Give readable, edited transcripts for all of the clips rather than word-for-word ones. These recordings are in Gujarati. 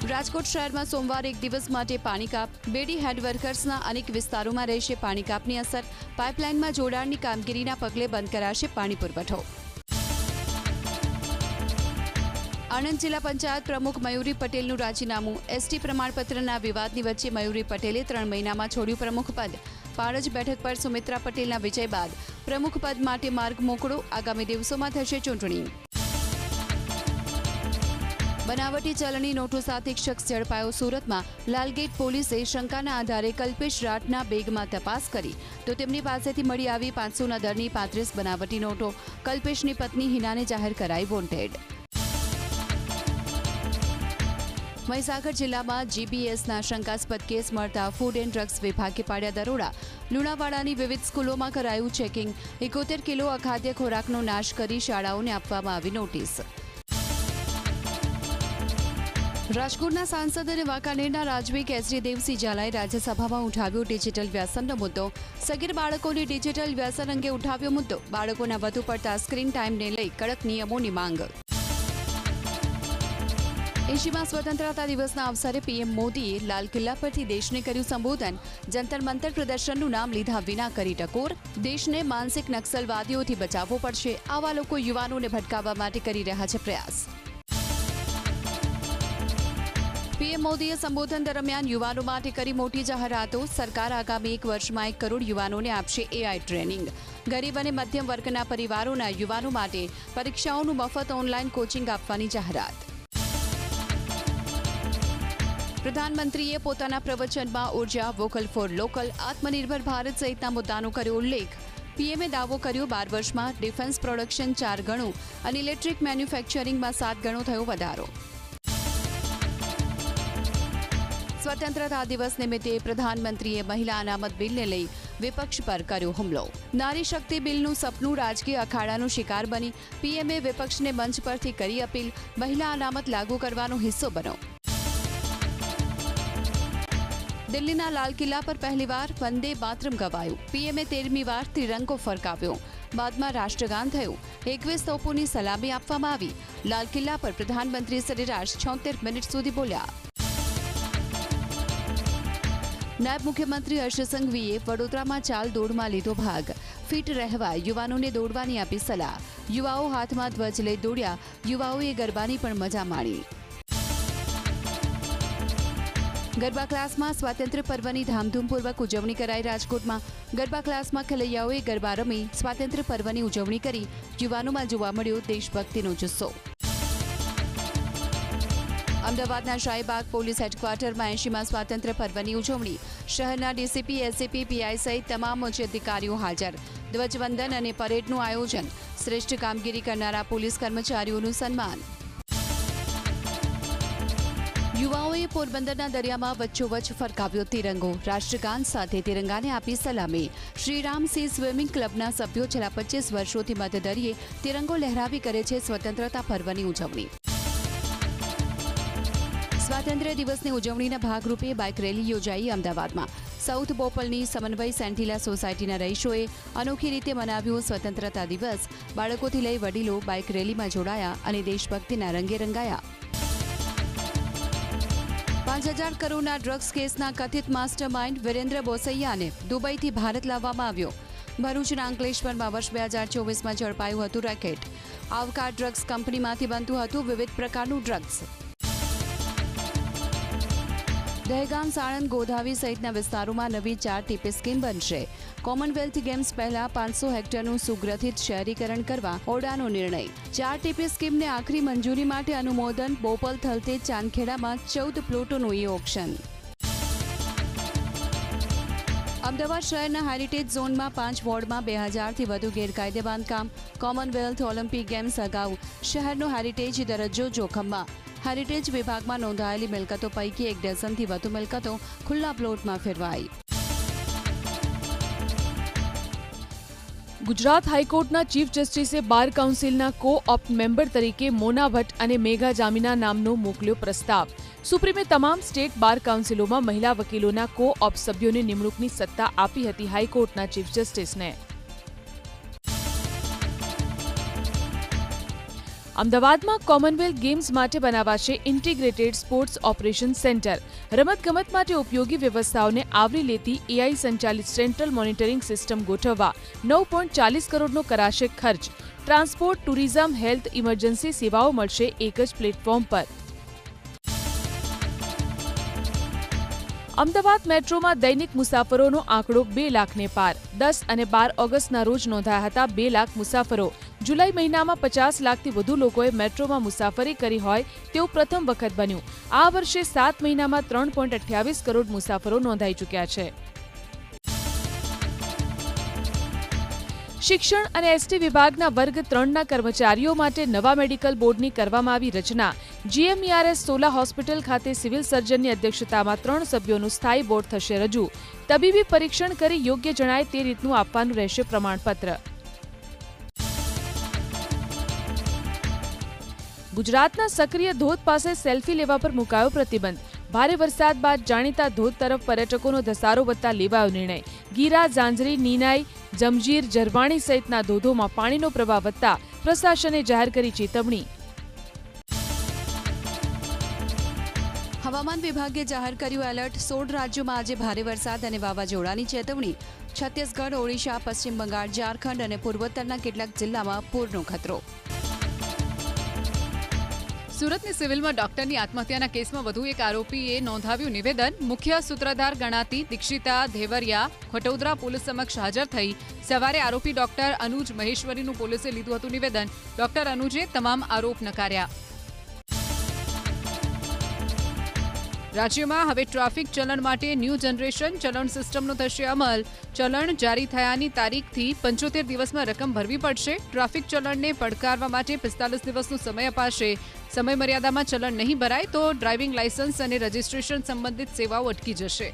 રાજકોટ શહેરમાં સોમવારે એક દિવસ માટે પાણી કાપ. બેડી હેડ વર્કર્સના અનેક વિસ્તારોમાં રહેશે પાણી કાપની અસર. પાઇપલાઇનમાં જોડાણની કામગીરીના પગલે બંધ કરાશે પાણી પુરવઠો. આણંદ જિલ્લા પંચાયત પ્રમુખ મયુરી પટેલનું રાજીનામું. એસટી પ્રમાણપત્રના વિવાદની વચ્ચે મયુરી પટેલે 3 મહિનામાં છોડ્યું પ્રમુખ પદ. પારજ બેઠક પર સુમિત્રા પટેલના વિજય બાદ પ્રમુખ પદ માટે માર્ગ મોકળો. આગામી દિવસોમાં થશે ચૂંટણી. બનાવટી ચલણી નોટો સાથે એક શખ્સ ઝડપાયો. સુરતમાં લાલગેટ પોલીસે શંકાના આધારે કલ્પેશ રાઠના બેગમાં તપાસ કરી તો તેમની પાસેથી મળી આવી 500ના દરની 35 બનાવટી નોટો. કલ્પેશની પત્ની હિનાને જાહેર કરાઈ વોન્ટેડ. મહીસાગર જિલ્લામાં જીબીએસના શંકાસ્પદ કેસ મળતા ફૂડ એન્ડ ડ્રગ્સ વિભાગે પાડ્યા દરોડા. લુણાવાડાની વિવિધ સ્કૂલોમાં કરાયું ચેકિંગ. 71 કિલો અખાદ્ય ખોરાકનો નાશ કરી શાળાઓને આપવામાં આવી નોટિસ. રાજકોટના સાંસદ અને વાંકાનેરના રાજવી કેસરી દેવસિંહ ઝાલાએ રાજ્યસભામાં ઉઠાવ્યો ડિજિટલ વ્યસનનો મુદ્દો. સગીર બાળકોની ડિજિટલ વ્યસન અંગે ઉઠાવ્યો મુદ્દો. બાળકોના વધુ પડતા સ્ક્રીન ટાઈમને લઈ કડક નિયમોની માંગ. એશિયામાં સ્વતંત્રતા દિવસના અવસરે પીએમ મોદીએ લાલ કિલ્લા પરથી દેશને કર્યું સંબોધન. જંતર મંતર પ્રદર્શનનું નામ લીધા વિના કરી ટકોર. દેશને માનસિક નક્સલવાદીઓથી બચાવવો પડશે. આવા લોકો યુવાનોને ભટકાવવા માટે કરી રહ્યા છે પ્રયાસ. પીએમ મોદીએ સંબોધન દરમિયાન યુવાનો માટે કરી મોટી જાહેરાતો. સરકાર આગામી 1 વર્ષમાં 1 કરોડ યુવાનોને આપશે એઆઈ ટ્રેનિંગ. ગરીબ અને મધ્યમ વર્ગના પરિવારોના યુવાનો માટે પરીક્ષાઓનું મફત ઓનલાઈન કોચિંગ આપવાની જાહેરાત. પ્રધાનમંત્રીએ પોતાના પ્રવચનમાં ઉર્જા, વોકલ ફોર લોકલ, આત્મનિર્ભર ભારત સહિતના મુદ્દાનો કર્યો ઉલ્લેખ. પીએમએ દાવો કર્યો 12 વર્ષમાં ડિફેન્સ પ્રોડક્શન 4 ગણું અને ઇલેક્ટ્રિક મેન્યુફેક્ચરિંગમાં 7 ગણો થયો વધારો. સ્વતંત્રતા દિવસ નિમિત્તે પ્રધાનમંત્રીએ મહિલા અનામત બિલને લઈ વિપક્ષ પર કર્યો હુમલો. નારી શક્તિ બિલનું સપનું રાજકીય અખાડાનો શિકાર બની. પીએમએ વિપક્ષને મંચ પરથી કરી અપીલ, મહિલા અનામત લાગુ કરવાનો હિસ્સો બનો. દિલ્હીના લાલ કિલ્લા પર પહેલીવાર વંદે માતરમ ગવાયું. પીએમએ 13મી વાર તિરંગો ફરકાવ્યો. બાદમાં રાષ્ટ્રગાન થયું. 21 તોપોની સલામી આપવામાં આવી. લાલ કિલ્લા પર પ્રધાનમંત્રી સરેરાશ 76 મિનિટ સુધી બોલ્યા. નાયબ મુખ્યમંત્રી હર્ષ સંઘવીએ વડોદરામાં ચાલ દોડમાં લીધો ભાગ. ફિટ રહેવા યુવાનોને દોડવાની આપી સલાહ. યુવાઓ હાથમાં ધ્વજ લઈ દોડ્યા. યુવાઓએ ગરબાની પણ મજા માણી. ગરબા ક્લાસમાં સ્વાતંત્ર્ય પર્વની ધામધૂમપૂર્વક ઉજવણી કરાઈ. રાજકોટમાં ગરબા ક્લાસમાં ખેલૈયાઓએ ગરબા રમી સ્વાતંત્ર્ય પર્વની ઉજવણી કરી. યુવાનોમાં જોવા મળ્યો દેશભક્તિનો જુસ્સો. અમદાવાદના શાહીબાગ પોલીસ હેડક્વાર્ટરમાં 80મા સ્વાતંત્ર્ય પર્વની ઉજવણી. શહેરના ડીસીપી, એસપી, પીઆઈ સહિત તમામ ઉચ્ચ અધિકારીઓ હાજર. ધ્વજવંદન અને પરેડનું આયોજન. શ્રેષ્ઠ કામગીરી કરનારા પોલીસ કર્મચારીઓનું સન્માન. યુવાઓએ પોરબંદરના દરિયામાં વચ્ચોવચ્ચ ફરકાવ્યો તિરંગો. રાષ્ટ્રગાન સાથે તિરંગાને આપી સલામી. શ્રીરામ સી સ્વિમિંગ ક્લબના સભ્યો છેલ્લા 25 વર્ષોથી મધદરિયે તિરંગો લહેરાવી કરે છે સ્વતંત્રતા પર્વની ઉજવણી. સ્વાતંત્ર્ય દિવસની ઉજવણીના ભાગરૂપે બાઇક રેલી યોજાઈ અમદાવાદમાં. સાઉથ બોપલની સમન્વય સેન્ટિલા સોસાયટીના રહીશોએ અનોખી રીતે મનાવ્યો સ્વતંત્રતા દિવસ. બાળકોથી લઈ વડીલો બાઇક રેલીમાં જોડાયા અને દેશભક્તિના રંગે રંગાયા. 5,000 કરોડના ડ્રગ્સ કેસના કથિત માસ્ટર માઇન્ડ વિરેન્દ્ર બોસૈયાને દુબઈથી ભારત લાવવામાં આવ્યો. ભરૂચના અંકલેશ્વરમાં વર્ષ 2024માં ઝડપાયું હતું રેકેટ. આવકાર ડ્રગ્સ કંપનીમાંથી બનતું હતું વિવિધ પ્રકારનું ડ્રગ્સ. દહેગામ, સાણંદ, ગોધાવી સહિતના વિસ્તારોમાં નવી 4 ટીપી સ્કીમ બનશે. કોમનવેલ્થ ગેમ્સ પહેલા 500 હેક્ટરનું સુગ્રથિત શહેરીકરણ કરવા ઓડાનો નિર્ણય. 4 ટીપી સ્કીમને આખરી મંજૂરી માટે અનુમોદન. બોપલ, થલતેજ, ચાંદખેડામાં 14 પ્લોટોનું ઈ-ઓક્શન. અમદાવાદ શહેરના હેરિટેજ ઝોનમાં 5 વોર્ડમાં 2000થી વધુ ગેરકાયદે બાંધકામ. કોમનવેલ્થ ઓલિમ્પિક ગેમ્સ અગાઉ શહેરનો હેરિટેજ દરજ્જો જોખમમાં. હેરિટેજ વિભાગમાં નોંધાયેલી મિલકતો પૈકી 1 ડઝનથી વધુ મિલકતો ખુલ્લા પ્લોટમાં ફેરવાઈ. ગુજરાત હાઈકોર્ટના ચીફ જસ્ટિસે બાર કાઉન્સિલના કો-ઓપ મેમ્બર તરીકે મોના ભટ્ટ અને મેઘા જામીના નામનો મોકલ્યો પ્રસ્તાવ. સુપ્રીમે તમામ સ્ટેટ બાર કાઉન્સિલોમાં મહિલા વકીલોના કો-ઓપ સભ્યોને નિમણૂકની સત્તા આપી હતી હાઈકોર્ટના ચીફ જસ્ટિસને. અમદાવાદમાં કોમનવેલ્થ ગેમ્સ માટે બનાવાશે ઇન્ટિગ્રેટેડ સ્પોર્ટ્સ ઓપરેશન સેન્ટર. રમતગમત માટે ઉપયોગી વ્યવસ્થાઓને આવરી લેતી AI સંચાલિત સેન્ટ્રલ મોનિટરિંગ સિસ્ટમ ગોઠવવા 9.40 કરોડનો કરાશે ખર્ચ. ટ્રાન્સપોર્ટ, ટુરિઝમ, હેલ્થ, ઇમરજન્સી સેવાઓ મળશે એક જ પ્લેટફોર્મ પર. અમદાવાદ મેટ્રોમાં દૈનિક મુસાફરોનો આંકડો 2 લાખને પાર. 10 અને 12 ઓગસ્ટના રોજ નોંધાયા હતા 2 લાખ મુસાફરો. જુલાઈ મહિનામાં 50 લાખથી વધુ લોકોએ મેટ્રોમાં મુસાફરી કરી હોય તેવું પ્રથમ વખત બન્યું. આ વર્ષે 7 મહિનામાં 3.28 કરોડ મુસાફરો નોંધાઈ ચૂક્યા છે. શિક્ષણ અને એસટી વિભાગના વર્ગ 3ના કર્મચારીઓ માટે નવા મેડિકલ બોર્ડની કરવામાં આવી રચના. GMERS સોલા હોસ્પિટલ ખાતે સિવિલ સર્જનની અધ્યક્ષતામાં 3 સભ્યોનું સ્થાયી બોર્ડ થશે રજૂ. તબીબી પરીક્ષણ કરી યોગ્ય જણાય તે રીતનું આપવાનું રહેશે પ્રમાણપત્ર. ગુજરાતના સક્રિય ધોધ પાસે સેલ્ફી લેવા પર મુકાયો પ્રતિબંધ. ભારે વરસાદ બાદ જાણીતા ધોધ તરફ પર્યટકોનો ધસારો વધતા લેવાયો નિર્ણય. ગીરા, ઝાંઝરી, નીનાઈ, જમજીર, જરવાણી સહિતના ધોધોમાં પાણીનો પ્રવાહ વધતા પ્રશાસને જાહેર કરી ચેતવણી. હવામાન વિભાગે જાહેર કર્યું એલર્ટ. 16 રાજ્યોમાં આજે ભારે વરસાદ અને વાવાઝોડાની ચેતવણી. છત્તીસગઢ, ઓડિશા, પશ્ચિમ બંગાળ, ઝારખંડ અને પૂર્વોત્તરના કેટલાક જિલ્લામાં પૂરનો ખતરો. સુરતની સિવિલમાં ડોક્ટરની આત્મહત્યાના કેસમાં વધુ એક આરોપીએ નોંધાવ્યું નિવેદન. મુખ્ય સૂત્રધાર ગણાતી દીક્ષિતા ધેવરિયા વડોદરા પોલીસ સમક્ષ હાજર થઈ. સવારે આરોપી ડોક્ટર અનુજ મહેશ્વરીનું પોલીસે લીધું હતું નિવેદન. ડોક્ટર અનુજે તમામ આરોપ નકાર્યા. રાજ્યમાં હવે ટ્રાફિક ચલણ માટે ન્યૂ જનરેશન ચલણ સિસ્ટમનો થશે અમલ. ચલણ જારી થયાની તારીખથી 75 દિવસમાં રકમ ભરવી પડશે. ટ્રાફિક ચલણને પડકારવા માટે 45 દિવસનો સમય અપાશે. સમય મર્યાદામાં ચલણ નહીં ભરાય તો ડ્રાઇવિંગ લાયસન્સ અને રજીસ્ટ્રેશન સંબંધિત સેવાઓ અટકી જશે.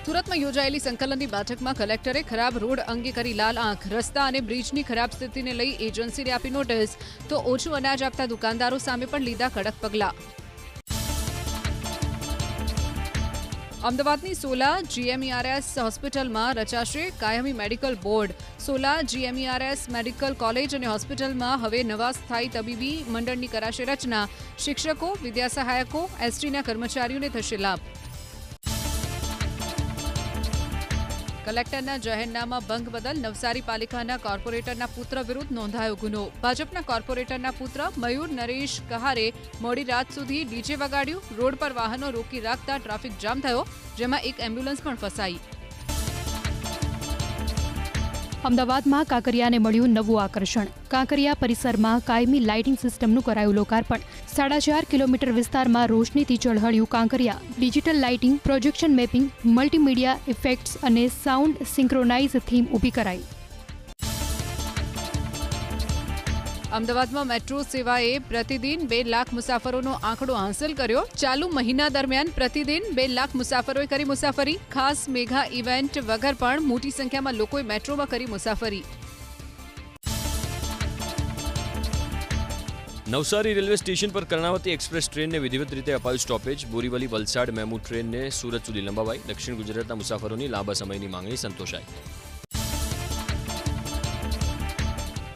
સુરતમાં યોજાયેલી સંકલનની બેઠકમાં કલેક્ટરે ખરાબ રોડ અંગે કરી લાલ આંખ. રસ્તા અને બ્રિજની ખરાબ સ્થિતિને લઈ એજન્સીને આપી નોટિસ તો ઓછું અનાજ આપતા દુકાનદારો સામે પણ લીધા કડક પગલાં. અમદાવાદની સોલા GMERS હોસ્પિટલમાં રચાશે કાયમી medical board. Sola GMERS medical college અને હોસ્પિટલમાં હવે નવા સ્થાયી તબીબી મંડળની કરાશે રચના. શિક્ષકો, વિદ્યાસહાયકો, STના કર્મચારીઓને થશે લાભ. કલેક્ટરના જાહેરનામા ભંગ બદલ નવસારી પાલિકાના કોર્પોરેટરના પુત્ર વિરુદ્ધ નોંધાયો ગુનો. ભાજપના કોર્પોરેટરના પુત્ર મયુર નરેશ કહારે મોડી રાત સુધી ડીજે વગાડ્યું. રોડ પર વાહનો રોકી રાખતા ટ્રાફિક જામ થયો, જેમાં એક એમ્બ્યુલન્સ પણ ફસાઈ. અમદાવાદમાં કાંકરિયાને મળ્યું નવું આકર્ષણ. કાંકરિયા પરિસરમાં કાયમી લાઇટિંગ સિસ્ટમનું કરાયું લોકાર્પણ. 4.5 કિલોમીટર વિસ્તારમાં રોશનીથી ઝળહળ્યું Kankaria. Digital lighting, projection mapping, multimedia effects અને સાઉન્ડ સિંક્રોનાઇઝ થીમ ઊભી કરાઈ. અમદાવાદમાં મેટ્રો સેવાએ પ્રતિદિન 2 લાખ મુસાફરોનો આંકડો હાંસલ કર્યો. ચાલુ મહિના દરમિયાન પ્રતિદિન 2 લાખ મુસાફરોએ કરી મુસાફરી. ખાસ મેગા ઇવેન્ટ વગર પણ મોટી સંખ્યામાં લોકોએ મેટ્રોમાં કરી મુસાફરી. નવસારી રેલવે સ્ટેશન પર કર્ણાવતી એક્સપ્રેસ ટ્રેનને વિધિવત રીતે અપાયું સ્ટોપેજ. બોરીવલી વલસાડ મેમુ ટ્રેનને સુરત સુધી લંબાવાઈ. દક્ષિણ ગુજરાતના મુસાફરોની લાંબા સમયની માંગણી સંતોષાઈ.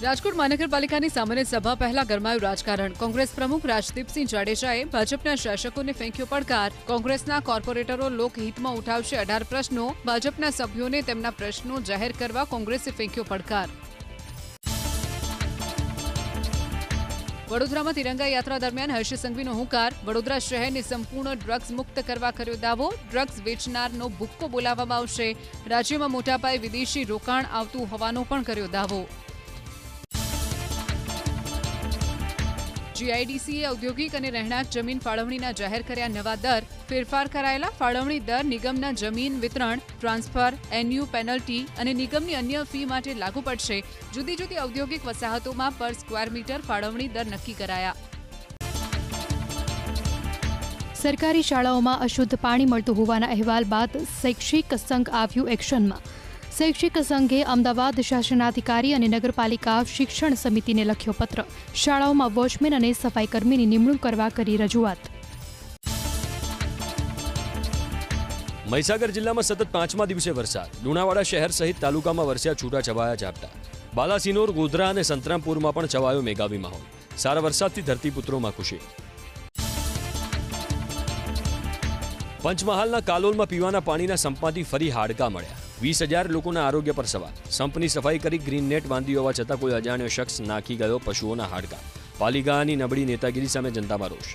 રાજકોટ મહાનગરપાલિકાની સામાન્ય સભા પહેલા ગરમાયું રાજકારણ. કોંગ્રેસ પ્રમુખ રાજદીપસિંહ જાડેજાએ ભાજપના શાસકોને ફેંક્યો પડકાર. કોંગ્રેસના કોર્પોરેટરો લોકહિતમાં ઉઠાવશે 18 પ્રશ્નો. ભાજપના સભ્યોને તેમના પ્રશ્નો જાહેર કરવા કોંગ્રેસે ફેંક્યો પડકાર. વડોદરામાં તિરંગા યાત્રા દરમિયાન હર્ષ સંઘવીનો હુંકાર. વડોદરા શહેરને સંપૂર્ણ ડ્રગ્સ મુક્ત કરવા કર્યો દાવો. ડ્રગ્સ વેચનારનો ભુક્કો બોલાવવામાં આવશે. રાજ્યમાં મોટા પાયે વિદેશી રોકાણ આવતું હોવાનો પણ કર્યો દાવો. GIDCએ ઔદ્યોગિક અને રહેણાંક જમીન ફાળવણીના જાહેર કર્યા નવા દર. ફેરફાર કરાયેલા ફાળવણી દર નિગમના જમીન વિતરણ, ટ્રાન્સફર, NU પેનલ્ટી અને નિગમની અન્ય ફી માટે લાગુ પડશે. જુદી જુદી ઔદ્યોગિક વસાહતોમાં પર સ્ક્વેર મીટર ફાળવણી દર નક્કી કરાયા. સરકારી શાળાઓમાં અશુદ્ધ પાણી મળતું હોવાના અહેવાલ બાદ શૈક્ષિક સંઘ આવ્યું એક્શનમાં. શૈક્ષિક સંઘે અમદાવાદ શાસનાધિકારી અને નગરપાલિકા શિક્ષણ સમિતિને લખ્યો પત્ર. શાળાઓમાં વોચમેન અને સફાઈકર્મીની નિમણૂક કરવા કરી રજૂઆત. મહીસાગર જિલ્લામાં સતત 5મા દિવસે વરસાદ. લુણાવાડા શહેર સહિત તાલુકામાં વરસ્યા છૂટાછવાયા ઝાપટા. બાલાસિનોર, ગોધરા અને સંતરામપુરમાં પણ છવાયો મેઘાવી માહોલ. સારા વરસાદથી ધરતીપુત્રોમાં ખુશી. પંચમહાલના કાલોલમાં પીવાના પાણીના સંપમાંથી ફરી હાડકા મળ્યા. 20,000 લોકોના આરોગ્ય પર સવાલ. સંપની સફાઈ કરી ગ્રીન નેટ બાંધી હોવા છતાં કોઈ અજાણ્યો શખ્સ નાખી ગયો પશુઓના હાડકા. પાલિકાની નબળી નેતાગીરી સામે જનતામાં રોષ.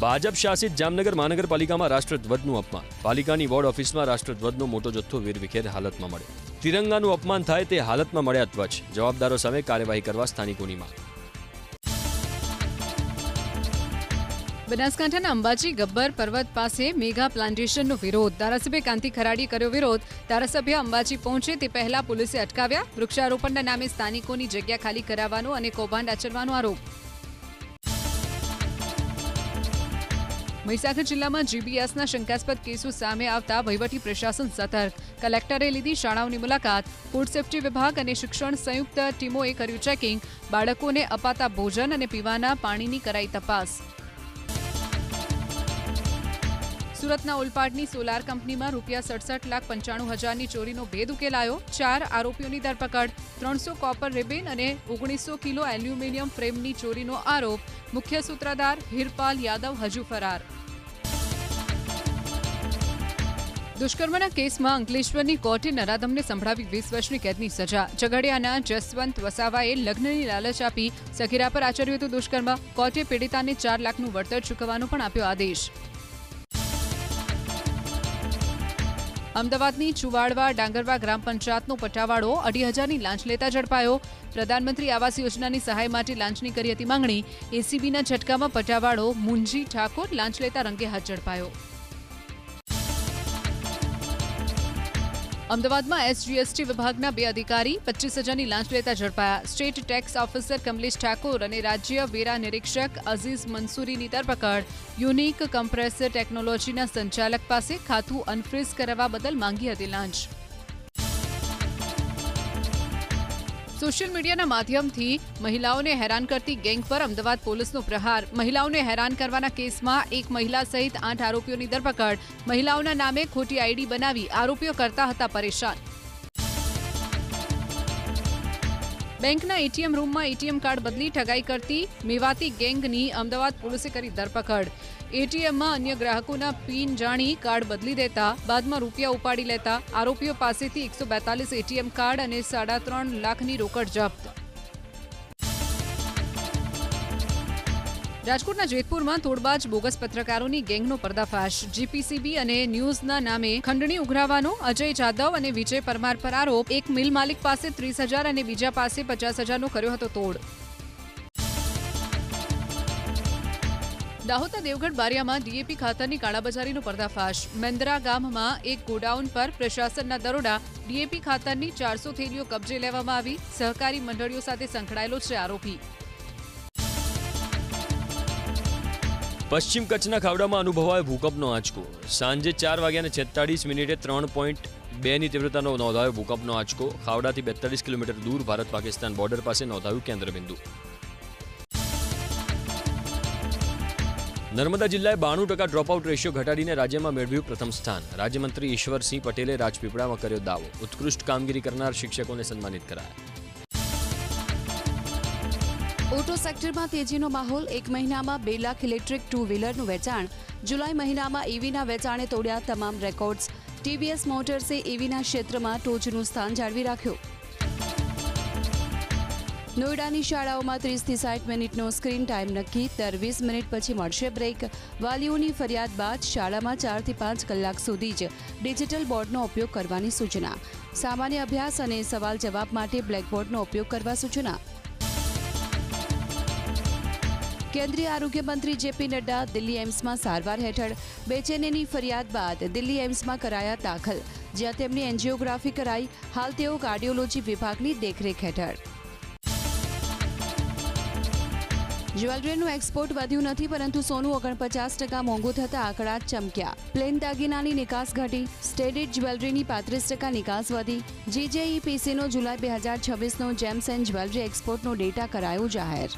ભાજપ શાસિત જામનગર મહાનગરપાલિકામાં રાષ્ટ્રધ્વજનું અપમાન. પાલિકાની વોર્ડ ઓફિસમાં રાષ્ટ્રધ્વજનો મોટો જથ્થો વેરવિખેર હાલતમાં મળ્યો. તિરંગાનું અપમાન થાય તે હાલતમાં મળ્યા ધ્વજ. જવાબદારો સામે કાર્યવાહી કરવા સ્થાનિકોની માંગ. બનાસકાંઠાના અંબાજી ગબ્બર પર્વત પાસે મેગા પ્લાન્ટેશનનો વિરોધ. ધારાસભ્ય કાંતિ ખરાડીએ કર્યો વિરોધ. ધારાસભ્ય અંબાજી પહોંચે તે પહેલા પોલીસે અટકાવ્યા. વૃક્ષારોપણના નામે સ્થાનિકોની જગ્યા ખાલી કરાવવાનો અને કૌભાંડ આચરવાનો આરોપ. મહીસાગર જિલ્લામાં જીબીએસના શંકાસ્પદ કેસો સામે આવતા વહીવટી પ્રશાસન સતર્ક. કલેક્ટરે લીધી શાળાઓની મુલાકાત. ફૂડ સેફ્ટી વિભાગ અને શિક્ષણ સંયુક્ત ટીમોએ કર્યું ચેકિંગ. બાળકોને અપાતા ભોજન અને પીવાના પાણીની કરાઈ તપાસ. સુરતના ઓલપાડની સોલાર કંપનીમાં ₹67,95,000ની ચોરીનો ભેદ ઉકેલાયો. 4 આરોપીઓની ધરપકડ. 300 કોપર રિબિન અને 1900 કિલો એલ્યુમિનિયમ ફ્રેમની ચોરીનો આરોપ. મુખ્ય સૂત્રધાર હિરપાલ યાદવ હજુ ફરાર. દુષ્કર્મના કેસમાં અંકલેશ્વરની કોર્ટે નરાધમને સંભળાવી 20 વર્ષની કેદની સજા. ઝઘડિયાના જસવંત વસાવાએ લગ્નની લાલચ આપી સગીરા પર આચર્યું હતું દુષ્કર્મ. કોર્ટે પીડિતાને 4 લાખનું વળતર ચૂકવવાનો પણ આપ્યો આદેશ. અમદાવાદની ચુવાડવા ડાંગરવા ગ્રામ પંચાયતનો પટાવાળો 2,500ની લાંચ લેતા ઝડપાયો. પ્રધાનમંત્રી આવાસ યોજનાની સહાય માટે લાંચની કરી હતી માંગણી. એસીબીના ઝટકામાં પટાવાળો મુંજી ઠાકોર લાંચ લેતા રંગે હાથ ઝડપાયો. અમદાવાદમાં એસજીએસટી વિભાગના 2 અધિકારી 25,000ની લાંચ લેતા ઝડપાયા. State tax officer Kamlesh Thakor અને રાજ્ય વેરા નિરીક્ષક અઝીઝ મંસૂરીની ધરપકડ. યુનિક કમ્પ્રેસર ટેકનોલોજીના સંચાલક પાસે ખાતું અનફ્રીઝ કરાવવા બદલ માંગી હતી લાંચ. સોશિયલ મીડિયાના માધ્યમથી મહિલાઓને હેરાન કરતી ગેંગ પર અમદાવાદ પોલીસનો પ્રહાર. મહિલાઓને હેરાન કરવાના કેસમાં એક મહિલા સહિત 8 આરોપીઓની ધરપકડ. મહિલાઓના નામે ખોટી આઈડી બનાવી આરોપીઓ કરતા હતા પરેશાન. બેંકના એટીએમ રૂમમાં એટીએમ કાર્ડ બદલી ઠગાઈ કરતી મેવાતી ગેંગની અમદાવાદ પોલીસે કરી ધરપકડ. એટીએમમાં અન્ય ગ્રાહકોના પિન જાણી કાર્ડ બદલી દેતા બાદમાં રૂપિયા ઉપાડી લેતા આરોપીઓ પાસેથી 142 એટીએમ કાર્ડ અને 3.5 લાખની રોકડ જપ્ત. રાજકોટના જેતપુરમાં તોડબાજ બોગસ પત્રકારોની ગેંગનો પર્દાફાશ. જીપીસીબી અને ન્યૂઝના નામે ખંડણી ઉઘરાવવાનો અજય જાદવ અને વિજય પરમાર પર આરોપ. એક મિલ માલિક પાસે 30,000 અને બીજા પાસે 50,000નો કર્યો હતો તોડ. દાહોદના દેવગઢ બારિયામાં ડીએપી ખાતરની કાળાબજારીનો પર્દાફાશ. મેંદરા ગામમાં એક ગોડાઉન પર પ્રશાસનના દરોડા. ડીએપી ખાતરની 400 થેલીઓ કબજે લેવામાં આવી. સહકારી મંડળીઓ સાથે સંકળાયેલો છે આરોપી. પશ્ચિમ કચ્છના ખાવડામાં અનુભવાયો ભૂકંપનો આંચકો. સાંજે 4:46 મિનિટે 3.2ની તીવ્રતાનો નોંધાયો ભૂકંપનો આંચકો. ખાવડાથી 42 કિલોમીટર દૂર ભારત પાકિસ્તાન બોર્ડર પાસે નોંધાયું કેન્દ્રબિંદુ. નર્મદા જિલ્લાએ 92% ડ્રોપઆઉટ રેશિયો ઘટાડીને રાજ્યમાં મેળવ્યું પ્રથમ સ્થાન. રાજ્યમંત્રી ઈશ્વરસિંહ પટેલે રાજપીપળામાં કર્યો દાવો. ઉત્કૃષ્ટ કામગીરી કરનાર શિક્ષકોને સન્માનિત કરાયા. ઓટો સેક્ટરમાં તેજીનો માહોલ. 1 મહિનામાં 2 લાખ ઇલેક્ટ્રિક 2 વ્હીલરનું વેચાણ. જુલાઈ મહિનામાં ઈવીના વેચાણે તોડ્યા તમામ રેકોર્ડ્સ. ટીવીએસ મોટર્સે ઈવીના ક્ષેત્રમાં ટોચનું સ્થાન જાળવી રાખ્યું. નોઈડાની શાળાઓમાં 30 થી 60 મિનિટનો સ્ક્રીન ટાઈમ નક્કી. દર 20 મિનિટ પછી મળશે બ્રેક. વાલીઓની ફરિયાદ બાદ શાળામાં 4 થી 5 કલાક સુધી જ ડિજિટલ બોર્ડનો ઉપયોગ કરવાની સૂચના. સામાન્ય અભ્યાસ અને સવાલ જવાબ માટે બ્લેકબોર્ડનો ઉપયોગ કરવા સૂચના. કેન્દ્રીય આરોગ્ય મંત્રી જેપી નડ્ડા દિલ્હી એમ્સમાં સારવાર હેઠળ. બેચેનીની ફરિયાદ બાદ દિલ્હી એમ્સમાં કરાયા દાખલ, જ્યાં તેમની એન્જિયોગ્રાફી કરાઈ. હાલ તેઓ કાર્ડિયોલોજી વિભાગની દેખરેખ હેઠળ. જ્વેલરીનું એક્સપોર્ટ વધ્યું નથી, પરંતુ સોનું 49% મોંઘું થતા આંકડા ચમક્યા. પ્લેન દાગીનાની નિકાસ ઘટી. સ્ટેડિડ જ્વેલરીની 35% નિકાસ વધી. જીજેઈપીસીનો જુલાઈ 2026નો જેમ્સ એન્ડ જ્વેલરી એક્સપોર્ટનો ડેટા કરાયો જાહેર.